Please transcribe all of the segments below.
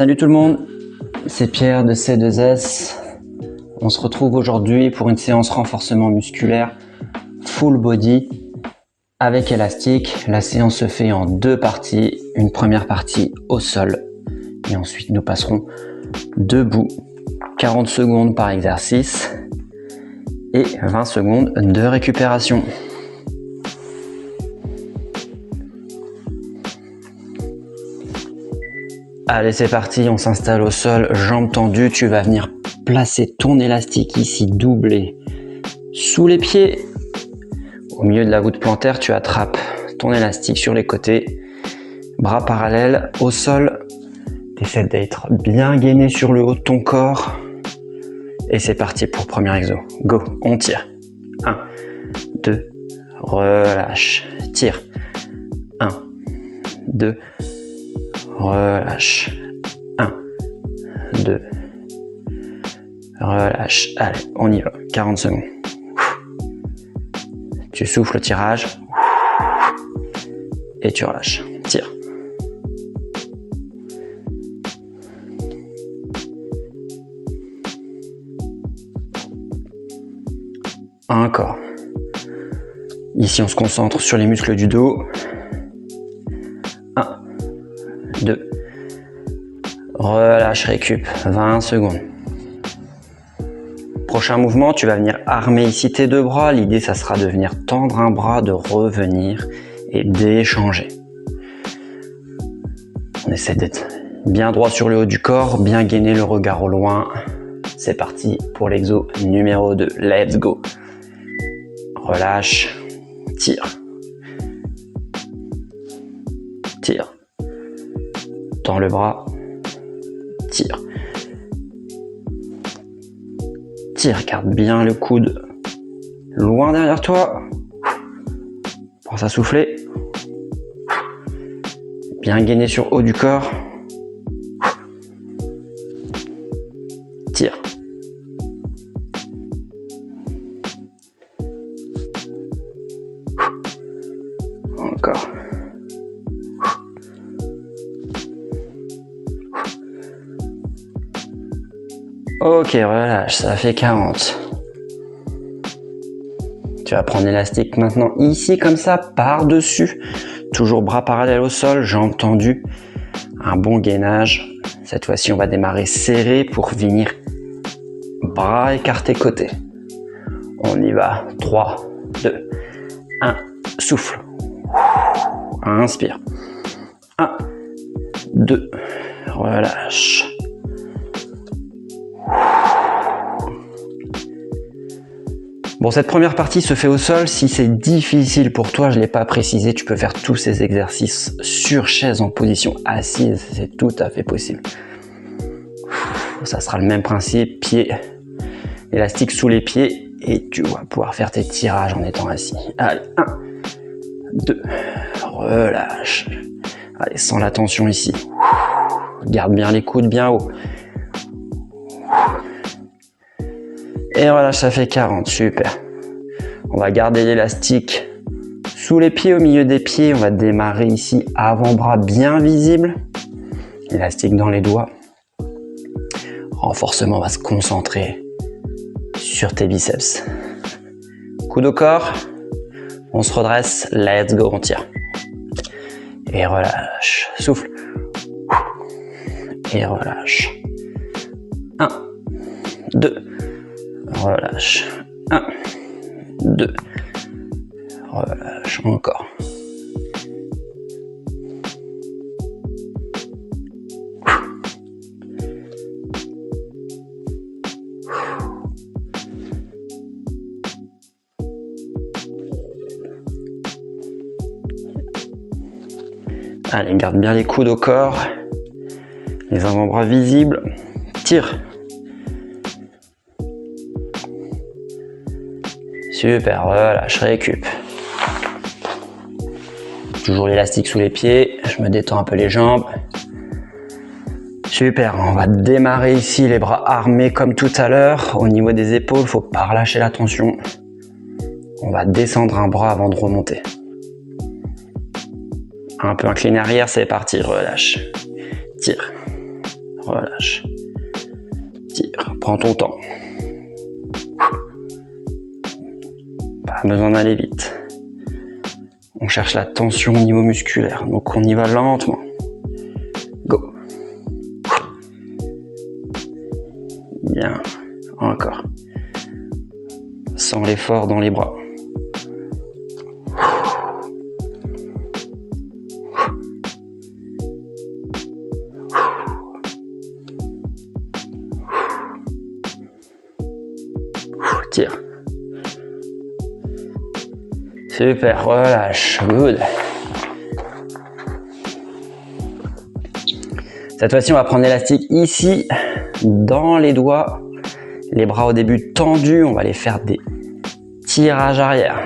Salut tout le monde, c'est Pierre de C2S. On se retrouve aujourd'hui pour une séance renforcement musculaire full body avec élastique. La séance se fait en deux parties. Une première partie au sol et ensuite nous passerons debout. 40 secondes par exercice et 20 secondes de récupération. Allez, c'est parti, on s'installe au sol, jambes tendues. Tu vas venir placer ton élastique ici, doublé sous les pieds. Au milieu de la voûte plantaire, tu attrapes ton élastique sur les côtés, bras parallèles au sol. Tu essaies d'être bien gainé sur le haut de ton corps. Et c'est parti pour le premier exo. Go, on tire. 1, 2, relâche, tire. 1, 2, relâche. 1, 2, relâche. Allez, on y va. 40 secondes. Tu souffles le tirage. Et tu relâches. Tire. Encore. Ici, on se concentre sur les muscles du dos. 1, 2, relâche, récup, 20 secondes. Prochain mouvement, tu vas venir armer ici tes deux bras. L'idée, ça sera de venir tendre un bras, de revenir et d'échanger. On essaie d'être bien droit sur le haut du corps, bien gainer le regard au loin. C'est parti pour l'exo numéro 2. Let's go. Relâche, tire. Tire. Tends le bras, tire. Tire, garde bien le coude loin derrière toi. Pense à souffler. Bien gainé sur haut du corps. Tire. Encore. Ok, relâche, ça fait 40. Tu vas prendre l'élastique maintenant ici comme ça, par-dessus. Toujours bras parallèles au sol, jambes tendues. Un bon gainage. Cette fois-ci, on va démarrer serré pour venir bras écartés côté. On y va. 3, 2, 1, souffle. Inspire. 1, 2, relâche. Bon, cette première partie se fait au sol. Si c'est difficile pour toi, je ne l'ai pas précisé, tu peux faire tous ces exercices sur chaise en position assise. C'est tout à fait possible. Ça sera le même principe, pied, élastique sous les pieds et tu vas pouvoir faire tes tirages en étant assis. Allez, 1, 2, relâche. Allez, sens la tension ici. Garde bien les coudes bien haut. Et relâche, ça fait 40, super. On va garder l'élastique sous les pieds, au milieu des pieds. On va démarrer ici, avant-bras bien visible. Élastique dans les doigts. Renforcement, on va se concentrer sur tes biceps. Coude au corps. On se redresse, let's go, on tire. Et relâche, souffle. Et relâche. 1, 2, relâche. 1, 2, relâche. Encore. Allez, garde bien les coudes au corps. Les avant-bras visibles. Tire. Super, relâche, récup. Toujours l'élastique sous les pieds. Je me détends un peu les jambes. Super, on va démarrer ici les bras armés comme tout à l'heure. Au niveau des épaules, faut pas relâcher la tension. On va descendre un bras avant de remonter. Un peu incliné arrière, c'est parti, relâche. Tire. relâche, tire, prends ton temps. Pas besoin d'aller vite. On cherche la tension au niveau musculaire, donc on y va lentement. Go. Bien, encore. Sans l'effort dans les bras. Tire. Super, relâche, good. Cette fois-ci, on va prendre l'élastique ici, dans les doigts. Les bras au début tendus, on va les faire des tirages arrière.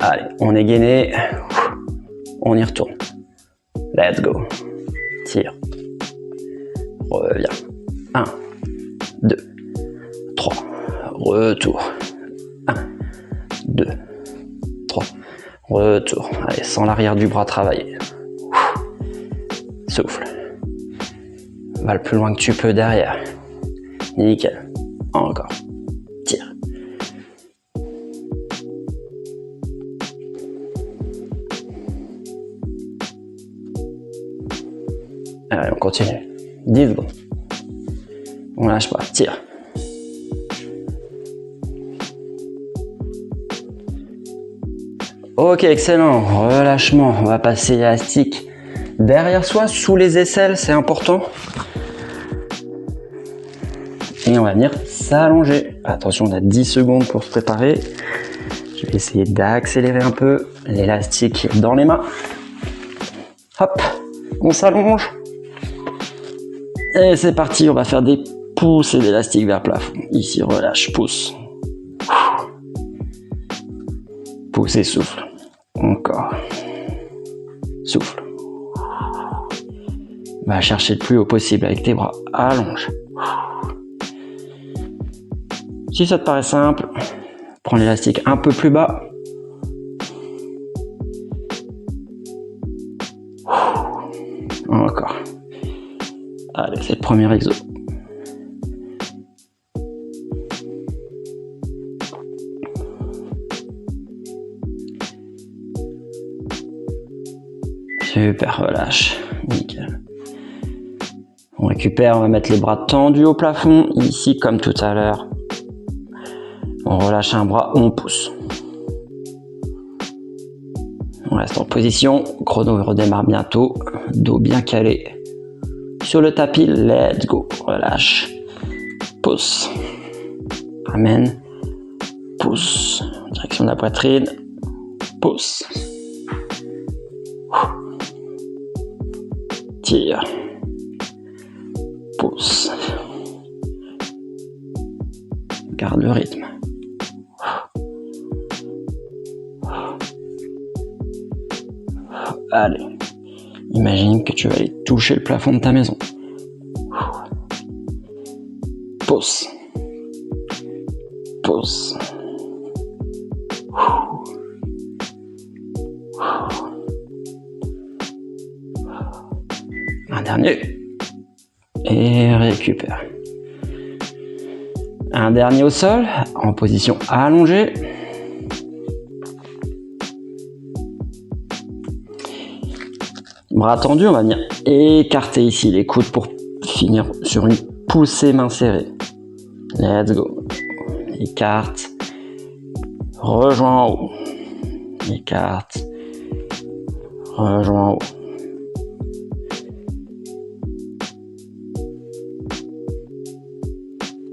Allez, on est gainé. On y retourne. Let's go. Tire. Reviens. 1, 2, 3. Retour. 1, 2, 3. Retour. Allez, sans l'arrière du bras travailler. Souffle. Va le plus loin que tu peux derrière. Nickel. Encore. Tire. Allez, on continue. 10 secondes. On lâche pas. Tire. Ok, excellent. Relâchement. On va passer l'élastique derrière soi, sous les aisselles, c'est important. Et on va venir s'allonger. Attention, on a 10 secondes pour se préparer. Je vais essayer d'accélérer un peu. L'élastique dans les mains. Hop, on s'allonge. Et c'est parti, on va faire des poussées d'élastique vers le plafond. Ici, relâche, pousse. Pousse et souffle. Encore. Souffle. Va chercher le plus haut possible avec tes bras. Allonge. Si ça te paraît simple, prends l'élastique un peu plus bas. Encore. Allez, c'est le premier exo. Super, relâche. Nickel. On récupère, on va mettre les bras tendus au plafond. Ici, comme tout à l'heure, on relâche un bras, on pousse. On reste en position. Chrono redémarre bientôt. Dos bien calé. Sur le tapis, let's go. Relâche. Pousse. Ramène. Pousse. Direction de la poitrine. Pousse. Tire. Pousse. Garde le rythme. Allez. Imagine que tu vas aller toucher le plafond de ta maison. Pousse. Pousse. Un dernier. Et récupère. Un dernier au sol, en position allongée. Bras tendus, on va venir écarter ici les coudes pour finir sur une poussée main serrée. Let's go. Écarte. Rejoins en haut. Écarte. Rejoins en haut.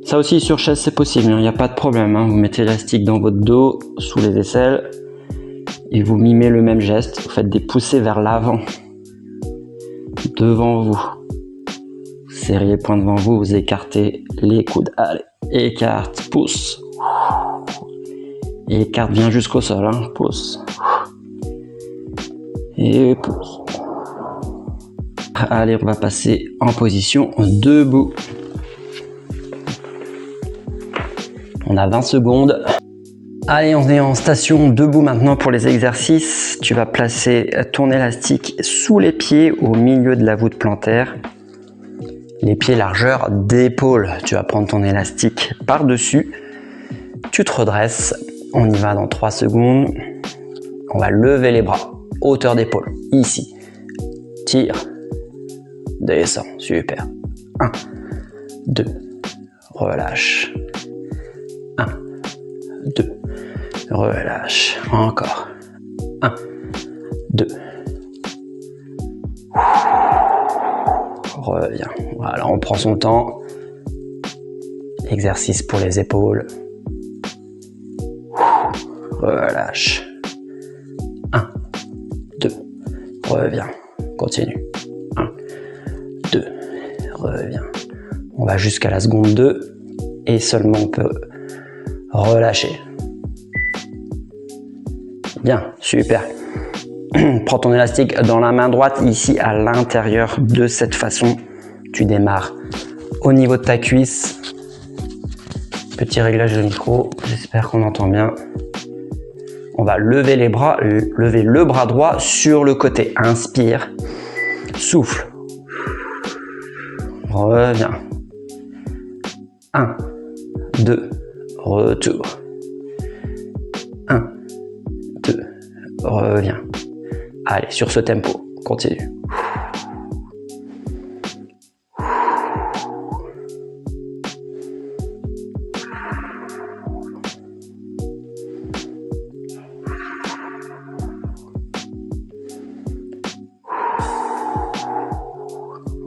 Ça aussi sur chaise c'est possible, il n'y a pas de problème. Vous mettez l'élastique dans votre dos, sous les aisselles, et vous mimez le même geste. Vous faites des poussées vers l'avant, devant vous. Vous serrez les poings devant vous, vous écartez les coudes. Allez, écarte, pousse. Écarte bien jusqu'au sol, pousse. Et pousse. Allez, on va passer en position debout. On a 20 secondes. Allez, on est en station debout maintenant pour les exercices. Tu vas placer ton élastique sous les pieds au milieu de la voûte plantaire. Les pieds largeur d'épaule. Tu vas prendre ton élastique par-dessus. Tu te redresses. On y va dans 3 secondes. On va lever les bras. Hauteur d'épaule. Ici. Tire. Descends. Super. 1, 2. Relâche. 1, 2. Relâche. Encore. 1, 2. Reviens. Voilà, on prend son temps. Exercice pour les épaules. Relâche. 1, 2. Reviens. Continue. 1, 2. Reviens. On va jusqu'à la seconde 2 et seulement on peut relâcher. Bien, super. Prends ton élastique dans la main droite, ici à l'intérieur de cette façon. Tu démarres au niveau de ta cuisse. Petit réglage de micro, j'espère qu'on entend bien. On va lever les bras, lever le bras droit sur le côté. Inspire, souffle. Reviens. 1, 2, retour. 1, 2, reviens. Allez, sur ce tempo, continue.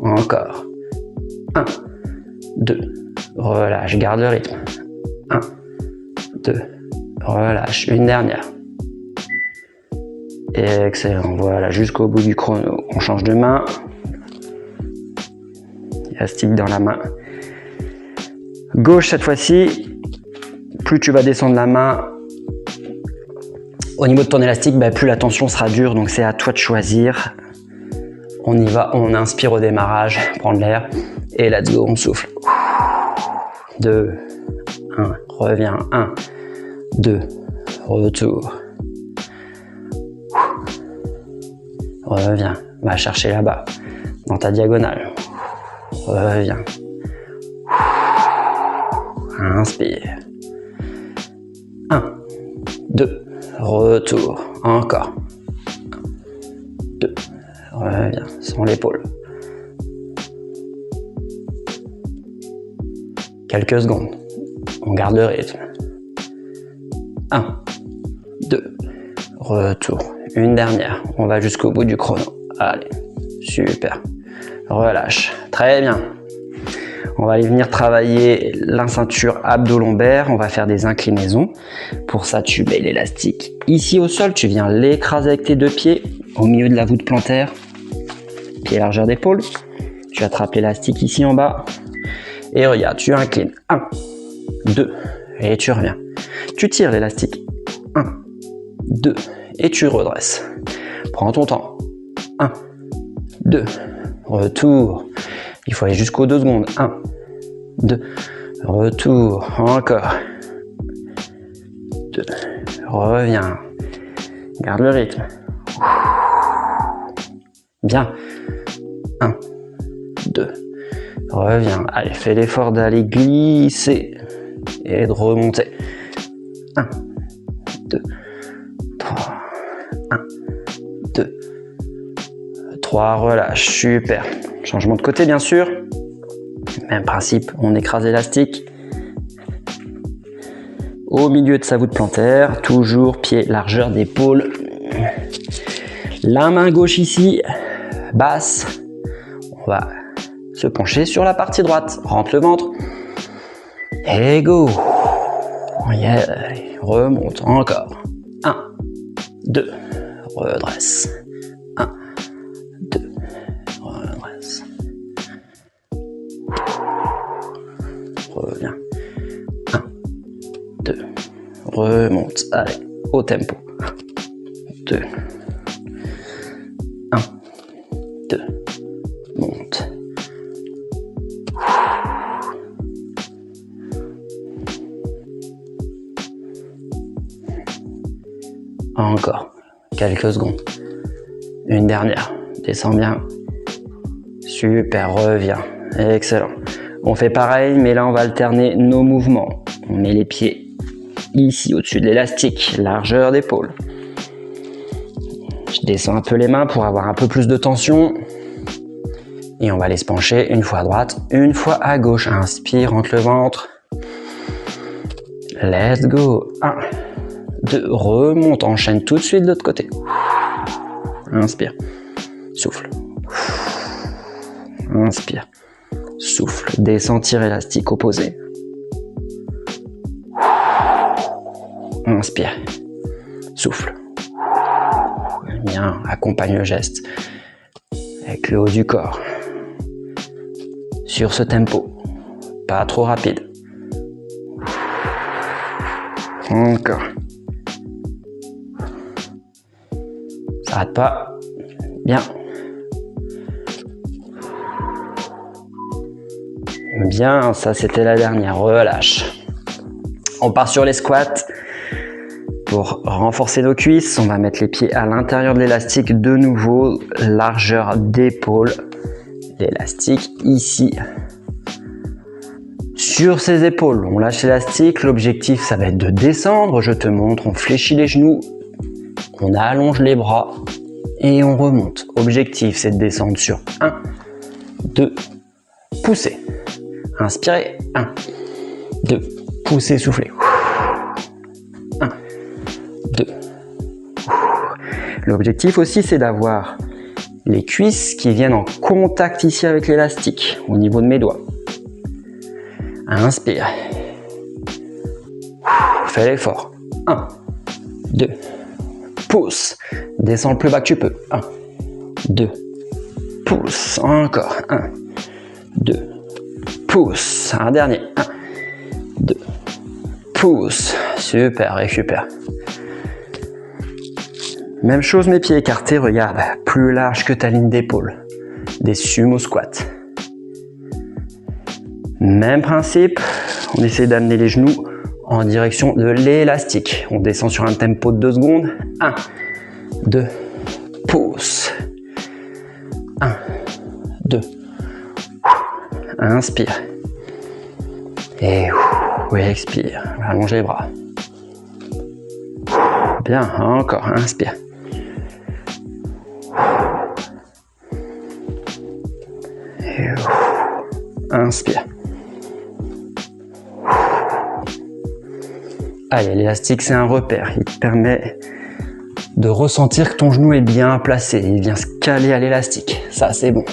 Encore. 1, 2, relâche, garde le rythme. 1, 2, relâche, une dernière. Excellent, voilà, jusqu'au bout du chrono. On change de main. Élastique dans la main gauche cette fois-ci. Plus tu vas descendre la main au niveau de ton élastique, plus la tension sera dure, donc c'est à toi de choisir. On y va, on inspire au démarrage, prendre l'air et let's go, on souffle. 2, 1, reviens, 1, 2, retour. Reviens, va chercher là-bas, dans ta diagonale. Reviens. Inspire. 1, 2, retour. Encore. 1, 2, reviens, sans l'épaule. Quelques secondes. On garde le rythme. 1, 2, retour. Une dernière. On va jusqu'au bout du chrono. Allez, super. Relâche. Très bien. On va aller venir travailler la ceinture abdo-lombaire. On va faire des inclinaisons. Pour ça, tu mets l'élastique ici au sol. Tu viens l'écraser avec tes 2 pieds au milieu de la voûte plantaire. Pied largeur d'épaule. Tu attrapes l'élastique ici en bas. Et regarde, tu inclines. 1, 2, et tu reviens. Tu tires l'élastique. 1, 2, et tu redresses. Prends ton temps. 1, 2, retour. Il faut aller jusqu'aux 2 secondes. 1, 2, retour. Encore. 2, reviens. Garde le rythme. Bien. 1, 2, reviens. Allez, fais l'effort d'aller glisser et de remonter. 1, 2, 3. 1, 2, 3. Relâche. Super. Changement de côté, bien sûr. Même principe, on écrase l'élastique. Au milieu de sa voûte plantaire, toujours pied largeur d'épaule. La main gauche ici, basse. On va se pencher sur la partie droite. Rentre le ventre. Et go. Yeah. Remonte encore. 1, 2, redresse. 1, 2, redresse. Reviens. 1, 2, remonte. Allez, au tempo. 2, 1, 2, monte. Encore quelques secondes. Une dernière. Descends bien. Super, reviens. Excellent. On fait pareil, mais là on va alterner nos mouvements. On met les pieds ici au-dessus de l'élastique, largeur d'épaule. Je descends un peu les mains pour avoir un peu plus de tension. Et on va aller se pencher une fois à droite, une fois à gauche. Inspire, rentre le ventre. Let's go. 1, 2, remonte, enchaîne tout de suite de l'autre côté. Inspire, souffle. Inspire, souffle. Descends, tire élastique opposé. Inspire, souffle. Bien, accompagne le geste avec le haut du corps. Sur ce tempo, pas trop rapide. Encore. S'arrête pas. Bien. Bien, ça c'était la dernière. Relâche. On part sur les squats. Pour renforcer nos cuisses, on va mettre les pieds à l'intérieur de l'élastique de nouveau, largeur d'épaule. L'élastique ici. Sur ses épaules, on lâche l'élastique. L'objectif, ça va être de descendre. Je te montre, on fléchit les genoux, on allonge les bras et on remonte. Objectif, c'est de descendre sur 1, 2, pousser. Inspirez, 1, 2, pousser, soufflez. 1, 2. L'objectif aussi, c'est d'avoir les cuisses qui viennent en contact ici avec l'élastique, au niveau de mes doigts. Inspire. Fais l'effort. 1, 2. Pousse. Descends le plus bas que tu peux. 1, 2. Pousse. Encore. 1, 2. Pousse. Un dernier. 1, 2. Pousse. Super, récupère. Même chose, mes pieds écartés, regarde, plus large que ta ligne d'épaule. Des sumo squats. Même principe, on essaie d'amener les genoux en direction de l'élastique. On descend sur un tempo de 2 secondes. 1, 2, pousse. 1, 2, inspire. Et expire, allonge les bras. Bien, encore, inspire. Et inspire. Allez, l'élastique, c'est un repère. Il te permet de ressentir que ton genou est bien placé. Il vient se caler à l'élastique. Ça, c'est bon.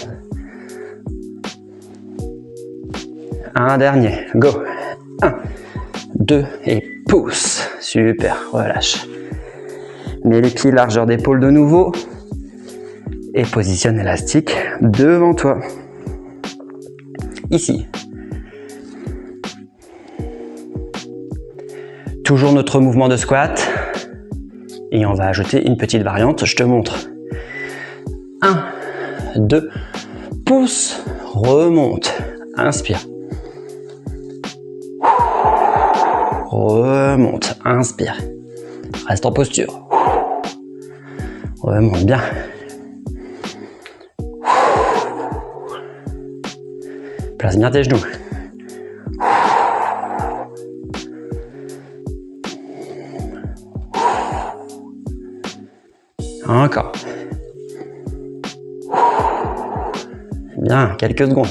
Un dernier. Go. 1, 2 et pousse. Super. Relâche. Mets les pieds largeur d'épaule de nouveau. Et positionne l'élastique devant toi. Ici. Toujours notre mouvement de squat. Et on va ajouter une petite variante, je te montre. 1, 2, pousse, remonte, inspire. Remonte, inspire. Reste en posture. Remonte bien. Place bien tes genoux. Encore. Bien, quelques secondes.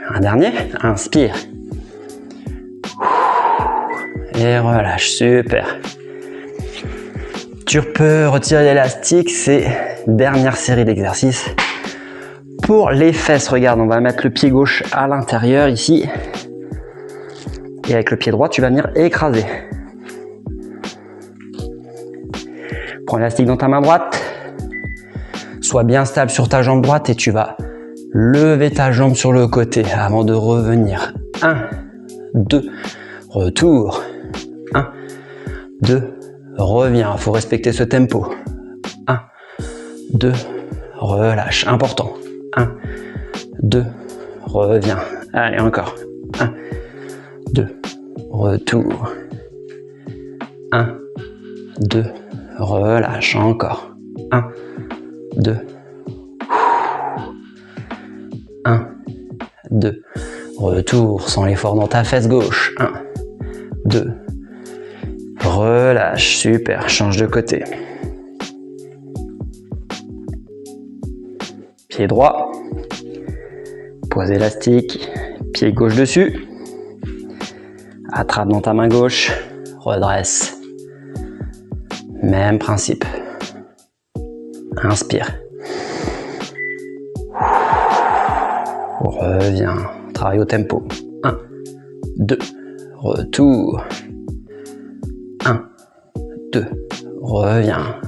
Un dernier, inspire. Et relâche, super. Tu peux retirer l'élastique, c'est dernière série d'exercices. Pour les fesses, regarde, on va mettre le pied gauche à l'intérieur ici. Et avec le pied droit, tu vas venir écraser. Prends l'élastique dans ta main droite. Sois bien stable sur ta jambe droite et tu vas lever ta jambe sur le côté avant de revenir. 1, 2, retour. 1, 2, reviens. Il faut respecter ce tempo. 1, 2, relâche. Important. 1, 2, reviens. Allez, encore. 1, 2, retour. 1, 2, relâche. Encore. 1, 2. 2. Retour sans l'effort dans ta fesse gauche. 1, 2. Relâche, super, change de côté. Pied droit, pose élastique, pied gauche dessus. Attrape dans ta main gauche, redresse. Même principe. Inspire. Reviens, travaille au tempo. 1, 2, retour. 1, 2, reviens.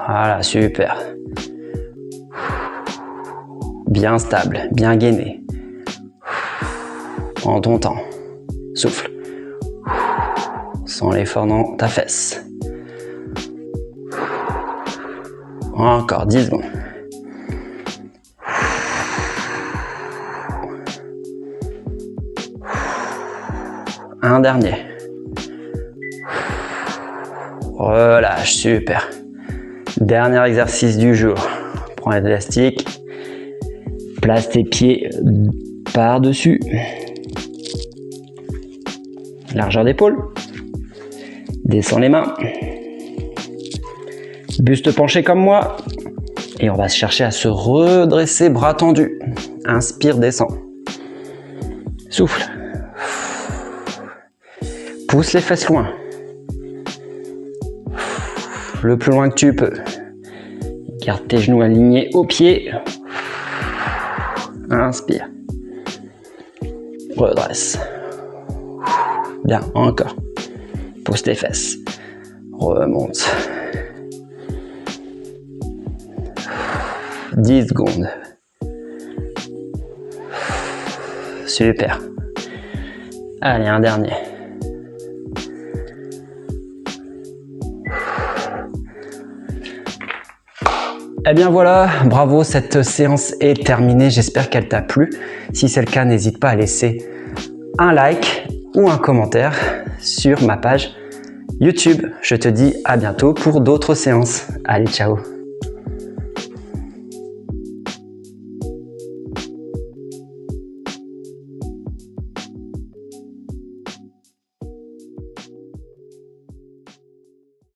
Voilà, super. Bien stable, bien gainé. Prends ton temps. Souffle. Sans l'effort dans ta fesse. Encore 10 secondes. Un dernier. Relâche, super. Dernier exercice du jour. Prends l'élastique. Place tes pieds par-dessus. Largeur d'épaule. Descends les mains. Buste penché comme moi. Et on va chercher à se redresser, bras tendus. Inspire, descends. Souffle. Pousse les fesses loin. Le plus loin que tu peux. Garde tes genoux alignés aux pieds. Inspire. Redresse. Bien, encore. Pousse tes fesses. Remonte. 10 secondes. Super. Allez, un dernier. Eh bien voilà, bravo, cette séance est terminée. J'espère qu'elle t'a plu. Si c'est le cas, n'hésite pas à laisser un like ou un commentaire sur ma page YouTube. Je te dis à bientôt pour d'autres séances. Allez, ciao!